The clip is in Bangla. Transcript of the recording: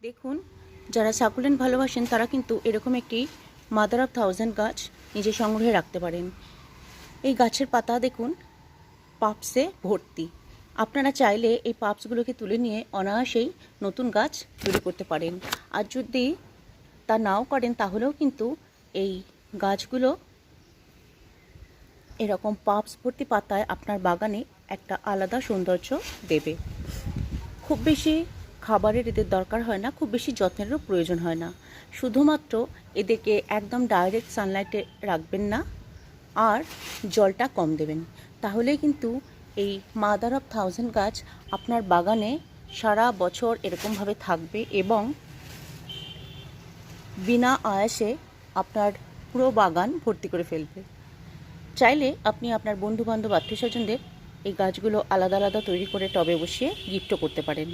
দেখুন, যারা সাকুলেন্ট ভালোবাসেন তারা কিন্তু এরকম একটি মাদার অফ থাউজেন্ড গাছ নিজে সংগ্রহে রাখতে পারেন। এই গাছের পাতা দেখুন পাপসে ভর্তি। আপনারা চাইলে এই পাপসগুলোকে তুলে নিয়ে অনায়াসেই নতুন গাছ তৈরি করতে পারেন। আর যদি তা নাও করেন তাহলেও কিন্তু এই গাছগুলো এরকম পাপস ভর্তি পাতায় আপনার বাগানে একটা আলাদা সৌন্দর্য দেবে। খুব বেশি খাবারের এদের দরকার হয় না, খুব বেশি যত্নেরও প্রয়োজন হয় না। শুধুমাত্র এদেরকে একদম ডাইরেক্ট সানলাইটে রাখবেন না আর জলটা কম দেবেন, তাহলেই কিন্তু এই মাদার অফ থাউজেন্ড গাছ আপনার বাগানে সারা বছর এরকমভাবে থাকবে এবং বিনা আয়াসে আপনার পুরো বাগান ভর্তি করে ফেলবে। চাইলে আপনি আপনার বন্ধুবান্ধব আত্মীয় স্বজনদের এই গাছগুলো আলাদা আলাদা তৈরি করে টবে বসিয়ে গিফটও করতে পারেন।